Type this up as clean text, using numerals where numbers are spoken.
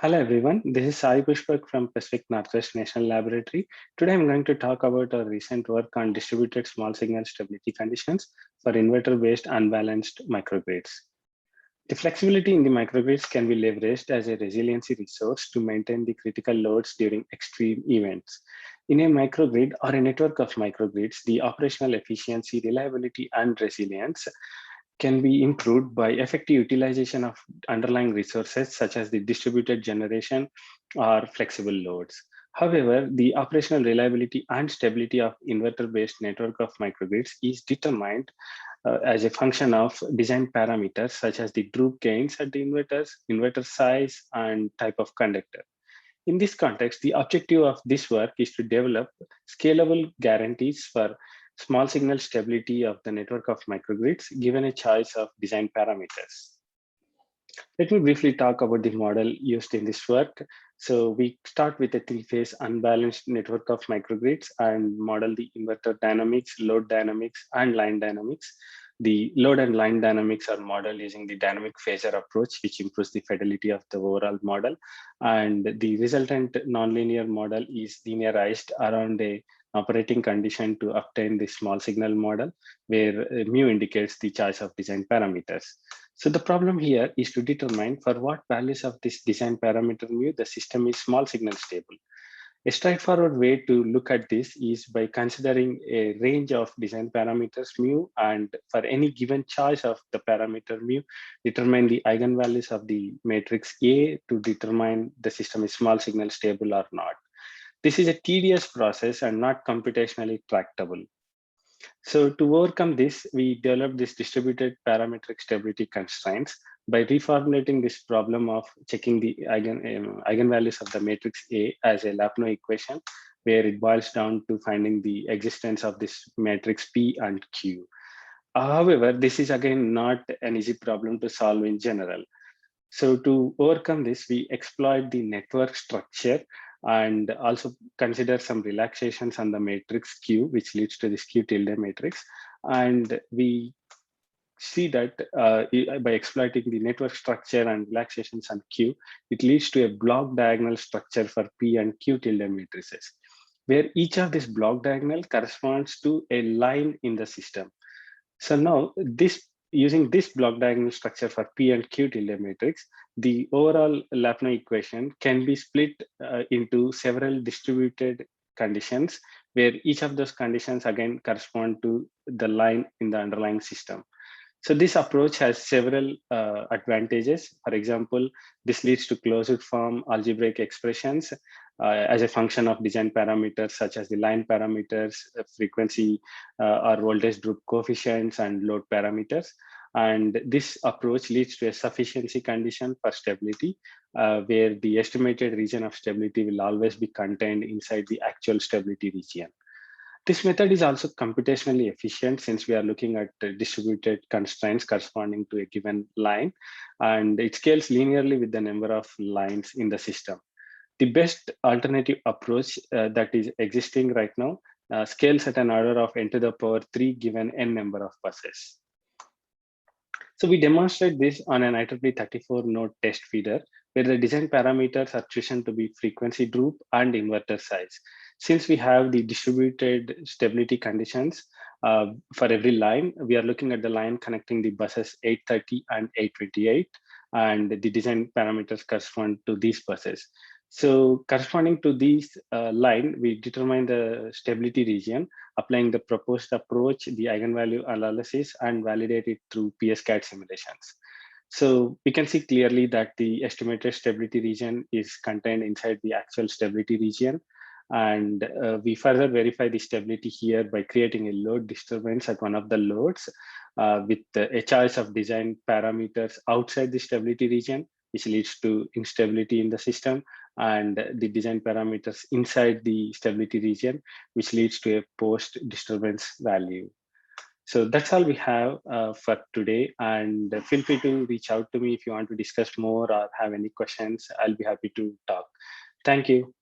Hello everyone, this is Sai Pushpak from Pacific Northwest National Laboratory. Today I'm going to talk about our recent work on distributed small signal stability conditions for inverter-based unbalanced microgrids. The flexibility in the microgrids can be leveraged as a resiliency resource to maintain the critical loads during extreme events. In a microgrid or a network of microgrids, the operational efficiency, reliability, and resilience can be improved by effective utilization of underlying resources such as the distributed generation or flexible loads. However, the operational reliability and stability of inverter-based network of microgrids is determined as a function of design parameters such as the droop gains at the inverters, inverter size, and type of conductor. In this context, the objective of this work is to develop scalable guarantees for small signal stability of the network of microgrids given a choice of design parameters. Let me briefly talk about the model used in this work. So we start with a three-phase unbalanced network of microgrids and model the inverter dynamics, load dynamics, and line dynamics. The load and line dynamics are modeled using the dynamic phasor approach, which improves the fidelity of the overall model. And the resultant nonlinear model is linearized around a operating condition to obtain the small signal model, where mu indicates the choice of design parameters. So the problem here is to determine for what values of this design parameter mu the system is small signal stable. A straightforward way to look at this is by considering a range of design parameters mu, and for any given choice of the parameter mu, determine the eigenvalues of the matrix A to determine the system is small signal stable or not. This is a tedious process and not computationally tractable. So to overcome this, we developed this distributed parametric stability constraints by reformulating this problem of checking the eigenvalues of the matrix A as a Lyapunov equation, where it boils down to finding the existence of this matrix P and Q. However, this is again not an easy problem to solve in general. So to overcome this, we exploit the network structure and also consider some relaxations on the matrix Q, which leads to this Q tilde matrix. And we see that by exploiting the network structure and relaxations on Q, it leads to a block diagonal structure for P and Q tilde matrices, where each of these block diagonal corresponds to a line in the system. So now using this block diagonal structure for P and Q tilde matrix, the overall Lyapunov equation can be split into several distributed conditions, where each of those conditions again correspond to the line in the underlying system. So this approach has several advantages. For example, this leads to closed form algebraic expressions as a function of design parameters such as the line parameters, frequency or voltage droop coefficients, and load parameters. And this approach leads to a sufficiency condition for stability, where the estimated region of stability will always be contained inside the actual stability region. This method is also computationally efficient since we are looking at distributed constraints corresponding to a given line, and it scales linearly with the number of lines in the system. The best alternative approach that is existing right now scales at an order of n to the power 3 given n number of buses. So we demonstrate this on an IEEE 34 node test feeder, where the design parameters are chosen to be frequency droop and inverter size. Since we have the distributed stability conditions for every line, we are looking at the line connecting the buses 830 and 828, and the design parameters correspond to these buses. So corresponding to these line, we determine the stability region, applying the proposed approach, the eigenvalue analysis, and validate it through PSCAD simulations. So we can see clearly that the estimated stability region is contained inside the actual stability region. And we further verify the stability here by creating a load disturbance at one of the loads with a choice of design parameters outside the stability region, which leads to instability in the system, and the design parameters inside the stability region, which leads to a post disturbance value. So that's all we have for today. And feel free to reach out to me if you want to discuss more or have any questions. I'll be happy to talk. Thank you.